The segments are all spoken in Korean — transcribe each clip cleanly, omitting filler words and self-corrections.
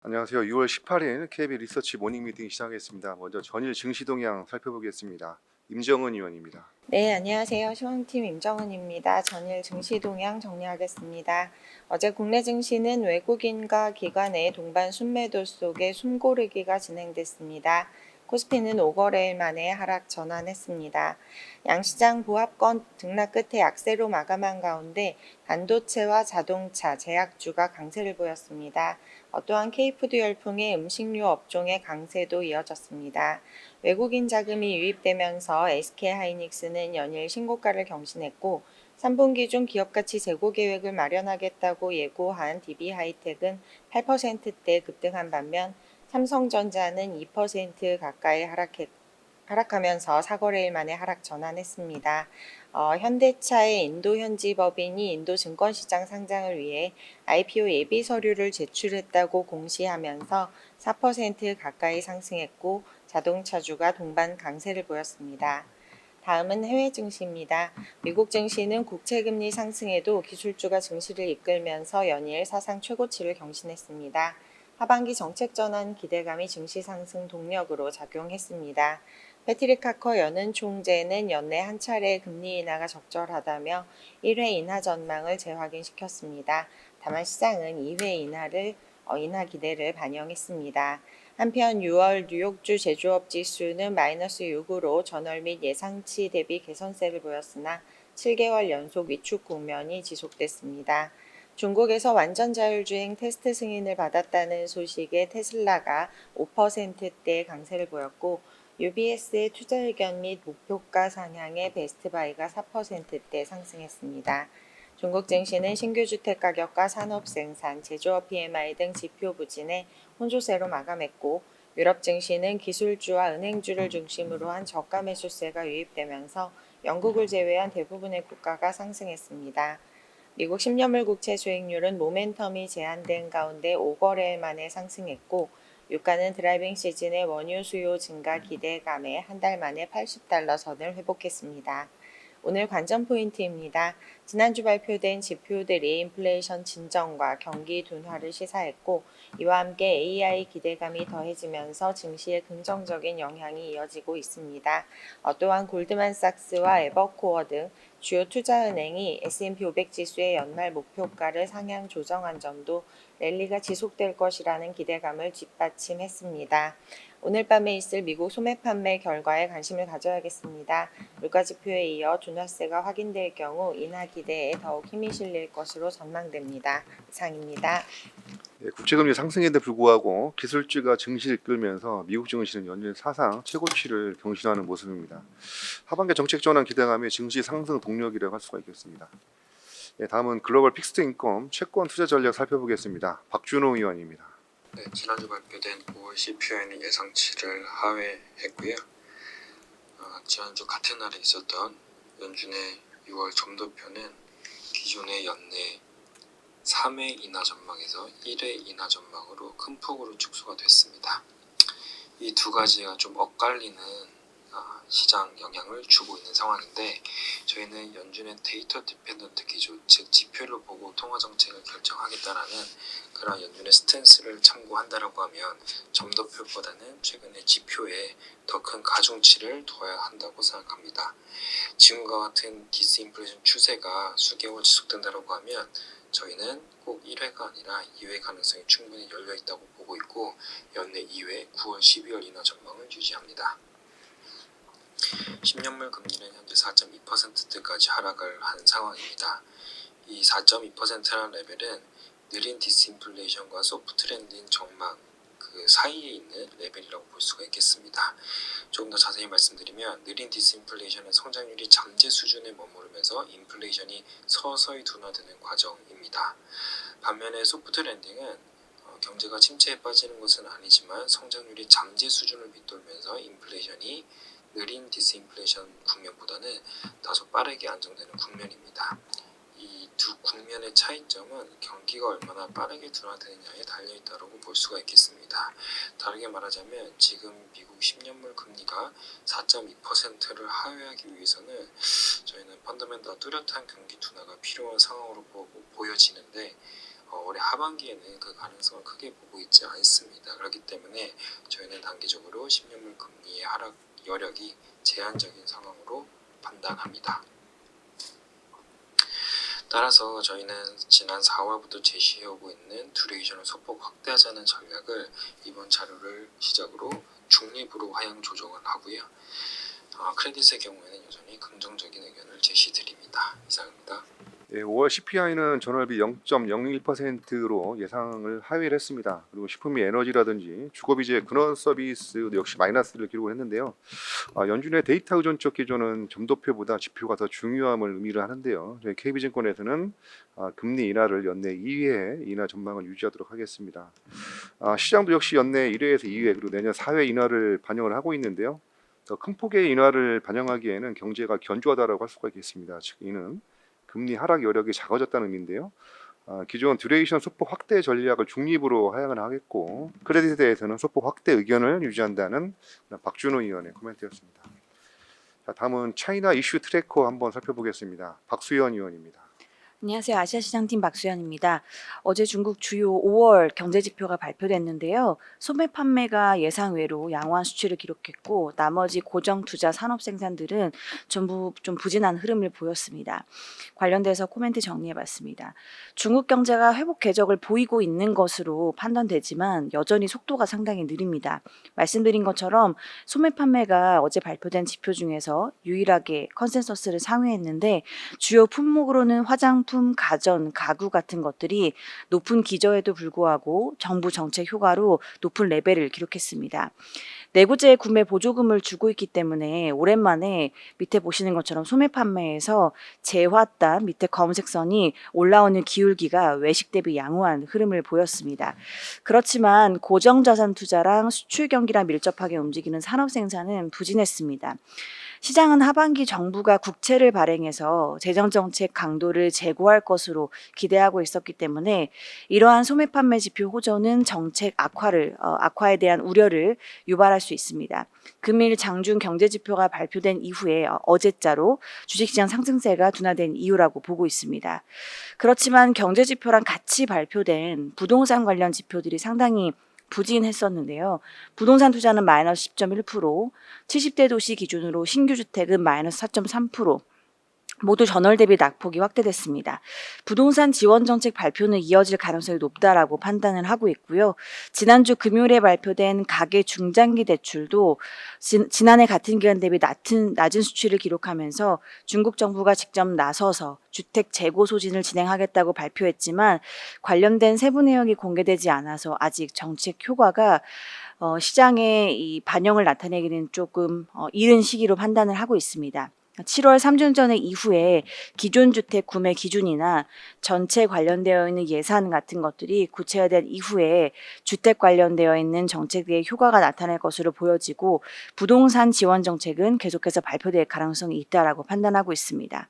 안녕하세요. 6월 18일 KB 리서치 모닝 미팅 시작하겠습니다. 먼저 전일 증시 동향 살펴보겠습니다. 임정은 의원입니다. 네, 안녕하세요. 시황팀 임정은입니다. 전일 증시 동향 정리하겠습니다. 어제 국내 증시는 외국인과 기관의 동반 순매도 속에 숨고르기가 진행됐습니다. 코스피는 5거래일 만에 하락 전환했습니다. 양시장 보합권 등락 끝에 약세로 마감한 가운데 반도체와 자동차, 제약주가 강세를 보였습니다. 또한 K푸드 열풍의 음식료 업종의 강세도 이어졌습니다. 외국인 자금이 유입되면서 SK하이닉스는 연일 신고가를 경신했고 3분기 중 기업가치 재고 계획을 마련하겠다고 예고한 DB하이텍은 8%대 급등한 반면 삼성전자는 2% 가까이 하락하면서 4거래일 만에 하락 전환했습니다. 현대차의 인도 현지 법인이 인도 증권시장 상장을 위해 IPO 예비 서류를 제출했다고 공시하면서 4% 가까이 상승했고 자동차주가 동반 강세를 보였습니다. 다음은 해외 증시입니다. 미국 증시는 국채금리 상승에도 기술주가 증시를 이끌면서 연일 사상 최고치를 경신했습니다. 하반기 정책 전환 기대감이 증시 상승 동력으로 작용했습니다. 패트릭 하커 연은 총재는 연내 한 차례 금리 인하가 적절하다며 1회 인하 전망을 재확인시켰습니다. 다만 시장은 2회 인하 기대를 반영했습니다. 한편 6월 뉴욕주 제조업 지수는 마이너스 6으로 전월 및 예상치 대비 개선세를 보였으나 7개월 연속 위축 국면이 지속됐습니다. 중국에서 완전 자율주행 테스트 승인을 받았다는 소식에 테슬라가 5%대 강세를 보였고 UBS의 투자 의견 및 목표가 상향의 베스트바이가 4%대 상승했습니다. 중국 증시는 신규 주택 가격과 산업 생산, 제조업 PMI 등 지표 부진에 혼조세로 마감했고 유럽 증시는 기술주와 은행주를 중심으로 한 저가 매수세가 유입되면서 영국을 제외한 대부분의 국가가 상승했습니다. 미국 10년물 국채 수익률은 모멘텀이 제한된 가운데 5거래일 만에 상승했고 유가는 드라이빙 시즌의 원유 수요 증가 기대감에 한 달 만에 80달러 선을 회복했습니다. 오늘 관전 포인트입니다. 지난주 발표된 지표들이 인플레이션 진정과 경기 둔화를 시사했고 이와 함께 AI 기대감이 더해지면서 증시에 긍정적인 영향이 이어지고 있습니다. 또한 골드만삭스와 에버코어 등 주요 투자은행이 S&P 500 지수의 연말 목표가를 상향 조정한 점도 랠리가 지속될 것이라는 기대감을 뒷받침했습니다. 오늘 밤에 있을 미국 소매 판매 결과에 관심을 가져야겠습니다. 물가지표에 이어 둔화세가 확인될 경우 인하 기대에 더욱 힘이 실릴 것으로 전망됩니다. 이상입니다. 네, 국채금리 상승에도 불구하고 기술주가 증시를 이끌면서 미국 증시는 연일 사상 최고치를 경신하는 모습입니다. 하반기 정책 전환 기대감이 증시 상승 동력이라고 할 수가 있겠습니다. 네, 다음은 글로벌 픽스드 인컴 채권 투자 전략 살펴보겠습니다. 박준호 의원입니다. 네, 지난주 발표된 5월 CPI는 예상치를 하회했고요. 지난주 같은 날에 있었던 연준의 6월 점도표는 기존의 연내 3회 인하 전망에서 1회 인하 전망으로 큰 폭으로 축소가 됐습니다. 이 두 가지가 좀 엇갈리는 시장 영향을 주고 있는 상황인데 저희는 연준의 데이터 디펜던트 기조, 즉 지표를 보고 통화 정책을 결정하겠다라는 그런 연준의 스탠스를 참고한다라고 하면 점도표보다는 최근의 지표에 더 큰 가중치를 둬야 한다고 생각합니다. 지금과 같은 디스인플레이션 추세가 수개월 지속된다라고 하면 저희는 꼭 1회가 아니라 2회 가능성이 충분히 열려있다고 보고 있고 연내 2회 9월 12월 인하 전망을 유지합니다. 10년물 금리는 현재 4.2%대까지 하락을 한 상황입니다. 이 4.2%라는 레벨은 느린 디스인플레이션과 소프트 랜딩 전망 그 사이에 있는 레벨이라고 볼 수가 있겠습니다. 조금 더 자세히 말씀드리면 느린 디스인플레이션은 성장률이 잠재 수준에 머무르면서 인플레이션이 서서히 둔화되는 과정입니다. 반면에 소프트 랜딩은 경제가 침체에 빠지는 것은 아니지만 성장률이 잠재 수준을 밑돌면서 인플레이션이 느린 디스인플레이션 국면보다는 다소 빠르게 안정되는 국면입니다. 이 두 국면의 차이점은 경기가 얼마나 빠르게 둔화되느냐에 달려있다고 볼 수가 있겠습니다. 다르게 말하자면 지금 미국 10년물 금리가 4.2%를 하회하기 위해서는 저희는 펀더멘탈 뚜렷한 경기 둔화가 필요한 상황으로 보여지는데 올해 하반기에는 그 가능성을 크게 보고 있지 않습니다. 그렇기 때문에 저희는 단기적으로 10년물 금리의 하락 여력이 제한적인 상황으로 판단합니다. 따라서 저희는 지난 4월부터 제시해오고 있는 듀레이션을 소폭 확대하자는 전략을 이번 자료를 시작으로 중립으로 하향 조정을 하고요. 크레딧의 경우에는 여전히 긍정적인 의견을 제시드립니다. 이상입니다. 5월 CPI는 전월비 0.01%로 예상을 하회를 했습니다. 그리고 식품 및 에너지라든지 주거비재 근원 서비스도 역시 마이너스를 기록을 했는데요. 연준의 데이터 의존적 기조는 점도표보다 지표가 더 중요함을 의미를 하는데요. 저희 KB증권에서는 금리 인하를 연내 2회 인하 전망을 유지하도록 하겠습니다. 시장도 역시 연내 1회에서 2회 그리고 내년 4회 인하를 반영을 하고 있는데요. 더 큰 폭의 인하를 반영하기에는 경제가 견조하다라고 할 수가 있겠습니다. 즉 이는 금리 하락 여력이 작아졌다는 의미인데요. 기존 듀레이션 소폭 확대 전략을 중립으로 하향을 하겠고 크레딧에 대해서는 소폭 확대 의견을 유지한다는 박준호 의원의 코멘트였습니다. 자, 다음은 차이나 이슈 트래커 한번 살펴보겠습니다. 박수현 의원입니다. 안녕하세요. 아시아시장팀 박수현입니다. 어제 중국 주요 5월 경제지표가 발표됐는데요. 소매 판매가 예상외로 양호한 수치를 기록했고 나머지 고정투자 산업생산들은 전부 좀 부진한 흐름을 보였습니다. 관련돼서 코멘트 정리해봤습니다. 중국 경제가 회복 궤적을 보이고 있는 것으로 판단되지만 여전히 속도가 상당히 느립니다. 말씀드린 것처럼 소매 판매가 어제 발표된 지표 중에서 유일하게 컨센서스를 상회했는데 주요 품목으로는 화장품, 가전, 가구 같은 것들이 높은 기저에도 불구하고 정부 정책 효과로 높은 레벨을 기록했습니다. 내구재 구매 보조금을 주고 있기 때문에 오랜만에 밑에 보시는 것처럼 소매 판매에서 재화단 밑에 검은색 선이 올라오는 기울기가 외식 대비 양호한 흐름을 보였습니다. 그렇지만 고정자산 투자랑 수출 경기랑 밀접하게 움직이는 산업 생산은 부진했습니다. 시장은 하반기 정부가 국채를 발행해서 재정정책 강도를 제고할 것으로 기대하고 있었기 때문에 이러한 소매 판매 지표 호전은 정책 악화에 대한 우려를 유발할 수 있습니다. 금일 장중 경제지표가 발표된 이후에 어제자로 주식시장 상승세가 둔화된 이유라고 보고 있습니다. 그렇지만 경제지표랑 같이 발표된 부동산 관련 지표들이 상당히 부진했었는데요. 부동산 투자는 마이너스 10.1%, 70대 도시 기준으로 신규 주택은 마이너스 4.3%, 모두 전월 대비 낙폭이 확대됐습니다. 부동산 지원 정책 발표는 이어질 가능성이 높다라고 판단을 하고 있고요. 지난주 금요일에 발표된 가계 중장기 대출도 지난해 같은 기간 대비 낮은 수치를 기록하면서 중국 정부가 직접 나서서 주택 재고 소진을 진행하겠다고 발표했지만 관련된 세부 내역이 공개되지 않아서 아직 정책 효과가 시장에 이 반영을 나타내기는 조금 이른 시기로 판단을 하고 있습니다. 7월 3중전의 이후에 기존 주택 구매 기준이나 전체 관련되어 있는 예산 같은 것들이 구체화된 이후에 주택 관련되어 있는 정책의 효과가 나타날 것으로 보여지고 부동산 지원 정책은 계속해서 발표될 가능성이 있다라고 판단하고 있습니다.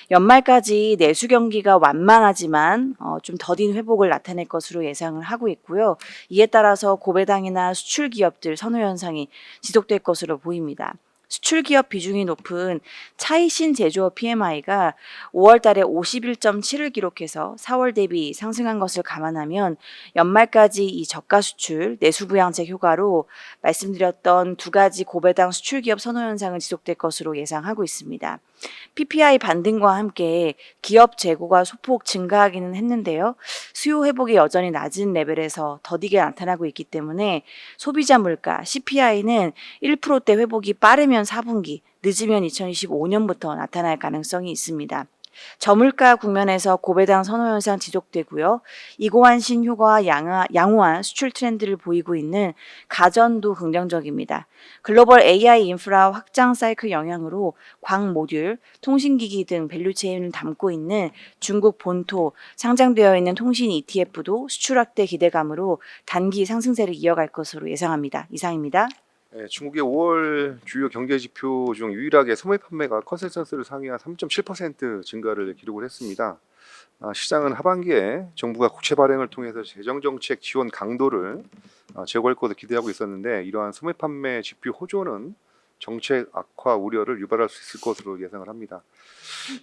연말까지 내수 경기가 완만하지만 좀 더딘 회복을 나타낼 것으로 예상을 하고 있고요. 이에 따라서 고배당이나 수출 기업들 선호 현상이 지속될 것으로 보입니다. 수출 기업 비중이 높은 차이신 제조업 PMI가 5월 달에 51.7을 기록해서 4월 대비 상승한 것을 감안하면 연말까지 이 저가 수출, 내수 부양책 효과로 말씀드렸던 두 가지 고배당 수출 기업 선호 현상은 지속될 것으로 예상하고 있습니다. PPI 반등과 함께 기업 재고가 소폭 증가하기는 했는데요. 수요 회복이 여전히 낮은 레벨에서 더디게 나타나고 있기 때문에 소비자 물가 CPI는 1%대 회복이 빠르면 4분기, 늦으면 2025년부터 나타날 가능성이 있습니다. 저물가 국면에서 고배당 선호 현상 지속되고요. 이고환신 효과와 양호한 수출 트렌드를 보이고 있는 가전도 긍정적입니다. 글로벌 AI 인프라 확장 사이클 영향으로 광 모듈, 통신기기 등 밸류체인을 담고 있는 중국 본토 상장되어 있는 통신 ETF도 수출 확대 기대감으로 단기 상승세를 이어갈 것으로 예상합니다. 이상입니다. 네, 중국의 5월 주요 경제 지표 중 유일하게 소매 판매가 컨센서스를 상회한 3.7% 증가를 기록을 했습니다. 시장은 하반기에 정부가 국채 발행을 통해서 재정정책 지원 강도를 제고할 것을 기대하고 있었는데 이러한 소매 판매 지표 호조는 정책 악화 우려를 유발할 수 있을 것으로 예상을 합니다.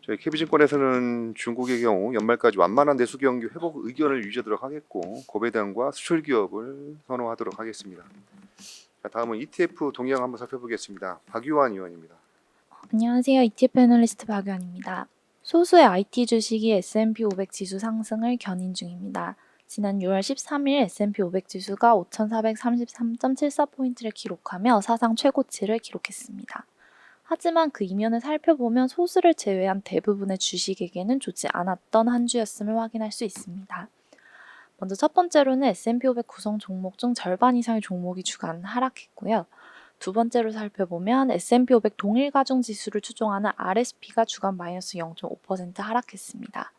저희 KB증권에서는 중국의 경우 연말까지 완만한 내수 경기 회복 의견을 유지하도록 하겠고 고배당과 수출 기업을 선호하도록 하겠습니다. 자, 다음은 ETF 동향 한번 살펴보겠습니다. 박유환 의원입니다. 안녕하세요. ETF 애널리스트 박유한입니다. 소수의 IT 주식이 S&P 500 지수 상승을 견인 중입니다. 지난 6월 13일 S&P 500 지수가 5,433.74포인트를 기록하며 사상 최고치를 기록했습니다. 하지만 그 이면을 살펴보면 소수를 제외한 대부분의 주식에게는 좋지 않았던 한 주였음을 확인할 수 있습니다. 먼저 첫 번째로는 S&P 500 구성 종목 중 절반 이상의 종목이 주간 하락했고요. 두 번째로 살펴보면 S&P 500 동일 가중 지수를 추종하는 RSP가 주간 마이너스 0.5% 하락했습니다.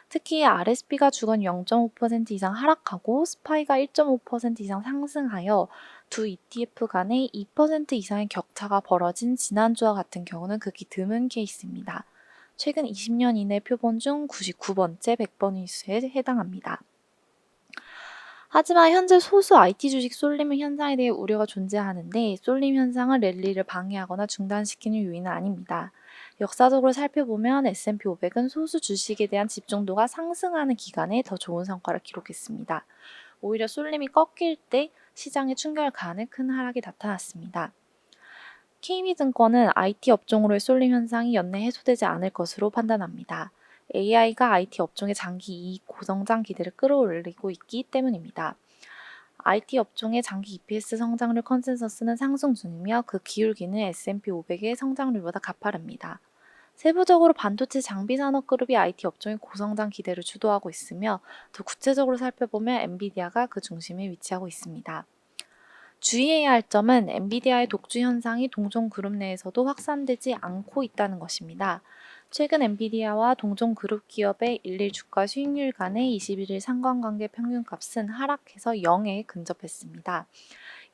특히 RSP가 주간 0.5% 이상 하락하고 스파이가 1.5% 이상 상승하여 두 ETF 간에 2% 이상의 격차가 벌어진 지난주와 같은 경우는 극히 드문 케이스입니다. 최근 20년 이내 표본 중 99번째 100번 일수에 해당합니다. 하지만 현재 소수 IT 주식 쏠림 현상에 대해 우려가 존재하는데 쏠림 현상은 랠리를 방해하거나 중단시키는 요인은 아닙니다. 역사적으로 살펴보면 S&P 500은 소수 주식에 대한 집중도가 상승하는 기간에 더 좋은 성과를 기록했습니다. 오히려 쏠림이 꺾일 때 시장의 충격을 가하는 큰 하락이 나타났습니다. KB증권은 IT 업종으로의 쏠림 현상이 연내 해소되지 않을 것으로 판단합니다. AI가 IT 업종의 장기 이익 고성장 기대를 끌어올리고 있기 때문입니다. IT 업종의 장기 EPS 성장률 컨센서스는 상승 중이며 그 기울기는 S&P 500의 성장률보다 가파릅니다. 세부적으로 반도체 장비 산업 그룹이 IT 업종의 고성장 기대를 주도하고 있으며 더 구체적으로 살펴보면 엔비디아가 그 중심에 위치하고 있습니다. 주의해야 할 점은 엔비디아의 독주 현상이 동종 그룹 내에서도 확산되지 않고 있다는 것입니다. 최근 엔비디아와 동종 그룹 기업의 일일 주가 수익률 간의 21일 상관관계 평균값은 하락해서 0에 근접했습니다.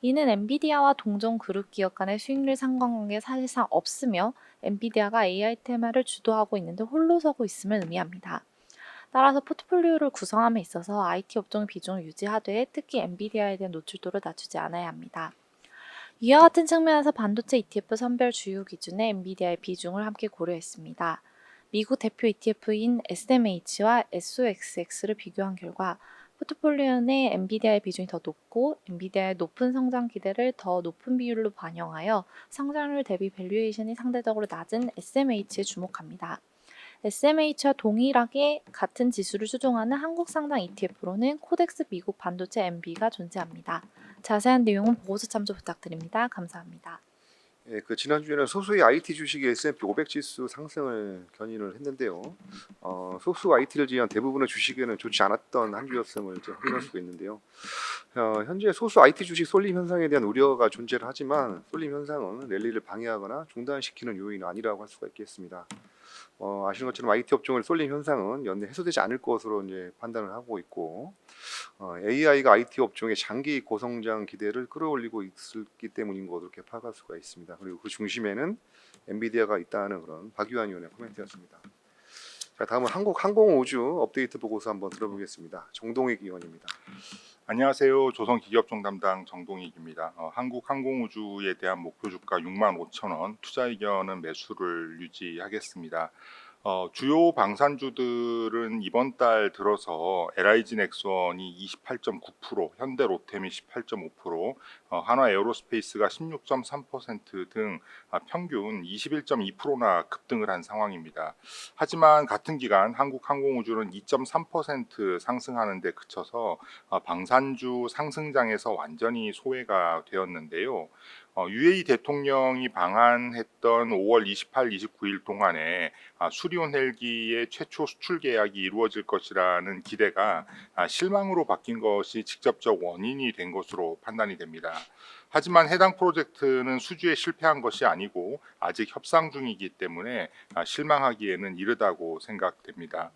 이는 엔비디아와 동종 그룹 기업 간의 수익률 상관관계가 사실상 없으며 엔비디아가 AI 테마를 주도하고 있는데 홀로 서고 있음을 의미합니다. 따라서 포트폴리오를 구성함에 있어서 IT 업종의 비중을 유지하되 특히 엔비디아에 대한 노출도를 낮추지 않아야 합니다. 이와 같은 측면에서 반도체 ETF 선별 주요 기준에 엔비디아의 비중을 함께 고려했습니다. 미국 대표 ETF인 SMH와 SOXX를 비교한 결과 포트폴리오 내 엔비디아의 비중이 더 높고 엔비디아의 높은 성장 기대를 더 높은 비율로 반영하여 성장률 대비 밸류에이션이 상대적으로 낮은 SMH에 주목합니다. SMH와 동일하게 같은 지수를 추종하는 한국 상장 ETF로는 코덱스 미국 반도체 MB가 존재합니다. 자세한 내용은 보고서 참조 부탁드립니다. 감사합니다. 예, 지난주에는 소수의 IT 주식이 S&P 500 지수 상승을 견인을 했는데요. 소수 IT를 지향한 대부분의 주식에는 좋지 않았던 한 주였음을 이제 확인할 수가 있는데요. 현재 소수 IT 주식 쏠림 현상에 대한 우려가 존재를 하지만 쏠림 현상은 랠리를 방해하거나 중단시키는 요인은 아니라고 할 수가 있겠습니다. 아시는 것처럼 IT 업종의 쏠림 현상은 연내 해소되지 않을 것으로 이제 판단을 하고 있고 AI가 IT 업종의 장기 고성장 기대를 끌어올리고 있기 때문인 것으로 이렇게 파악할 수가 있습니다. 그리고 그 중심에는 엔비디아가 있다는 그런 박유한 의원의 코멘트였습니다. 자, 다음은 한국 항공우주 업데이트 보고서 한번 들어보겠습니다. 정동익 의원입니다. 안녕하세요. 조선기업종 담당 정동익입니다. 한국 항공우주에 대한 목표 주가 65,000원, 투자 의견은 매수를 유지하겠습니다. 주요 방산주들은 이번 달 들어서 LIG 넥슨이 28.9%, 현대 로템이 18.5%, 한화 에어로스페이스가 16.3% 등 평균 21.2%나 급등을 한 상황입니다. 하지만 같은 기간 한국 항공우주는 2.3% 상승하는 데 그쳐서 방산주 상승장에서 완전히 소외가 되었는데요. UAE 대통령이 방한했던 5월 28, 29일 동안에 수리온 헬기의 최초 수출 계약이 이루어질 것이라는 기대가 실망으로 바뀐 것이 직접적 원인이 된 것으로 판단이 됩니다. 하지만 해당 프로젝트는 수주에 실패한 것이 아니고 아직 협상 중이기 때문에 실망하기에는 이르다고 생각됩니다.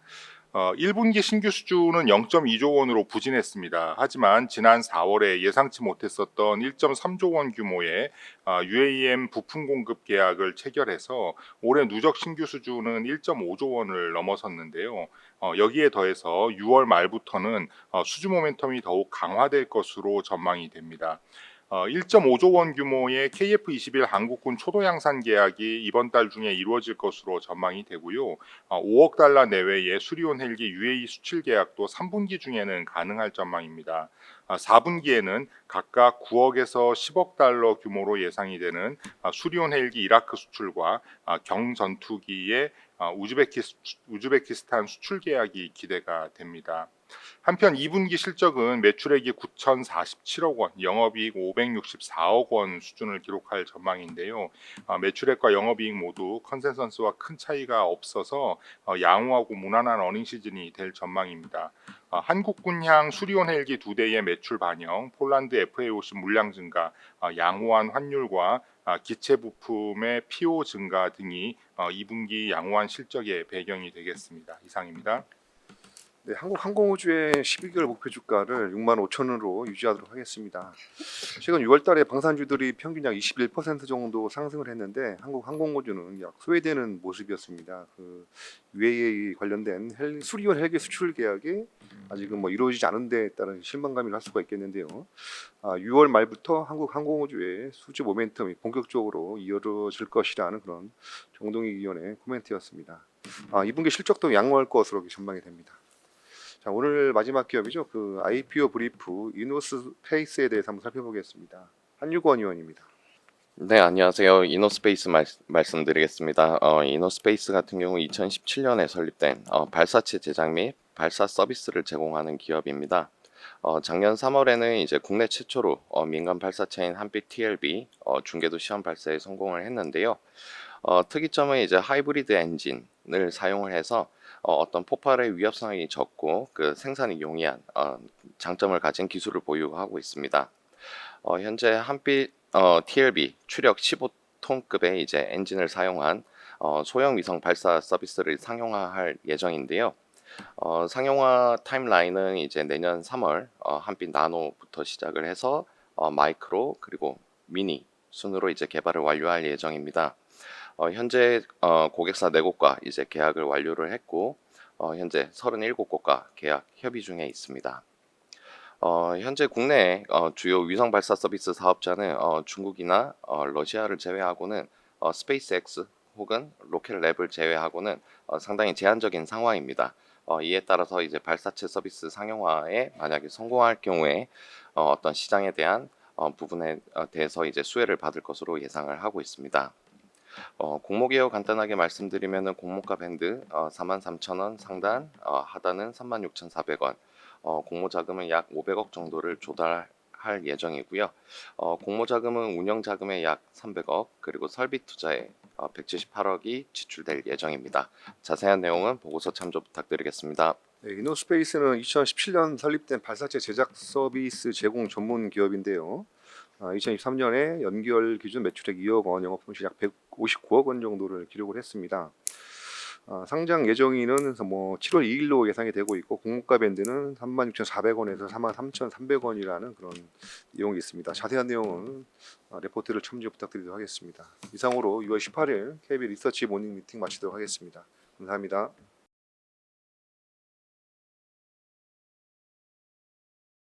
1분기 신규 수주는 0.2조 원으로 부진했습니다. 하지만 지난 4월에 예상치 못했었던 1.3조 원 규모의 UAM 부품 공급 계약을 체결해서 올해 누적 신규 수주는 1.5조 원을 넘어섰는데요. 여기에 더해서 6월 말부터는 수주 모멘텀이 더욱 강화될 것으로 전망이 됩니다. 1.5조 원 규모의 KF-21 한국군 초도양산 계약이 이번 달 중에 이루어질 것으로 전망이 되고요. 5억 달러 내외의 수리온 헬기 UAE 수출 계약도 3분기 중에는 가능할 전망입니다. 4분기에는 각각 9억에서 10억 달러 규모로 예상이 되는 수리온 헬기 이라크 수출과 경전투기의 우즈베키스탄 수출 계약이 기대가 됩니다. 한편 2분기 실적은 매출액이 9,047억 원, 영업이익 564억 원 수준을 기록할 전망인데요. 매출액과 영업이익 모두 컨센서스와 큰 차이가 없어서 양호하고 무난한 어닝 시즌이 될 전망입니다. 한국군향 수리온 헬기 2대의 매출 반영, 폴란드 FA50 물량 증가, 양호한 환율과 기체 부품의 PO 증가 등이 2분기 양호한 실적의 배경이 되겠습니다. 이상입니다. 네, 한국항공우주의 12개월 목표 주가를 65,000원으로 유지하도록 하겠습니다. 최근 6월달에 방산주들이 평균 약 21% 정도 상승을 했는데 한국항공우주는 약 소외되는 모습이었습니다. 그 UAE 관련된 수리온 헬기 수출 계약이 아직은 이루어지지 않은 데에 따른 실망감을 할 수가 있겠는데요. 6월 말부터 한국항공우주의 수주 모멘텀이 본격적으로 이어질 것이라는 그런 정동희 위원의 코멘트였습니다. 2분기 실적도 양호할 것으로 전망이 됩니다. 자, 오늘 마지막 기업이죠. 그 IPO 브리프 이노스페이스에 대해서 한번 살펴보겠습니다. 한유권 의원입니다. 네, 안녕하세요. 이노스페이스 말씀드리겠습니다. 이노스페이스 같은 경우 2017년에 설립된 발사체 제작 및 발사 서비스를 제공하는 기업입니다. 작년 3월에는 이제 국내 최초로 민간 발사체인 한빛 TLB 중궤도 시험 발사에 성공을 했는데요. 특이점은 이제 하이브리드 엔진을 사용을 해서 어떤 폭발의 위협성이 적고 그 생산이 용이한 장점을 가진 기술을 보유하고 있습니다. 현재 한빛 TLB 추력 15톤급의 이제 엔진을 사용한 소형 위성 발사 서비스를 상용화할 예정인데요. 상용화 타임라인은 이제 내년 3월 한빛 나노부터 시작을 해서 마이크로 그리고 미니 순으로 이제 개발을 완료할 예정입니다. 현재 고객사 4곳과 이제 계약을 완료를 했고 현재 37곳과 계약 협의 중에 있습니다. 현재 국내 주요 위성 발사 서비스 사업자는 중국이나 러시아를 제외하고는 스페이스X 혹은 로켓랩을 제외하고는 상당히 제한적인 상황입니다. 이에 따라서 이제 발사체 서비스 상용화에 만약에 성공할 경우에 어떤 시장에 대한 부분에 대해서 이제 수혜를 받을 것으로 예상을 하고 있습니다. 공모 개요 간단하게 말씀드리면은 공모가 밴드 43,000원 상단, 하단은 36,400원, 공모 자금은 약 500억 정도를 조달할 예정이고요. 공모 자금은 운영 자금의 약 300억, 그리고 설비 투자에 178억이 지출될 예정입니다. 자세한 내용은 보고서 참조 부탁드리겠습니다. 네, 이노스페이스는 2017년 설립된 발사체 제작 서비스 제공 전문 기업인데요. 2023년에 연결 기준 매출액 2억 원, 영업손실 약 159억 원 정도를 기록을 했습니다. 상장 예정일은 7월 2일로 예상이 되고 있고 공모가 밴드는 36,400원에서 43,300원이라는 그런 내용이 있습니다. 자세한 내용은 레포트를 참조 부탁드리도록 하겠습니다. 이상으로 6월 18일 KB 리서치 모닝 미팅 마치도록 하겠습니다. 감사합니다.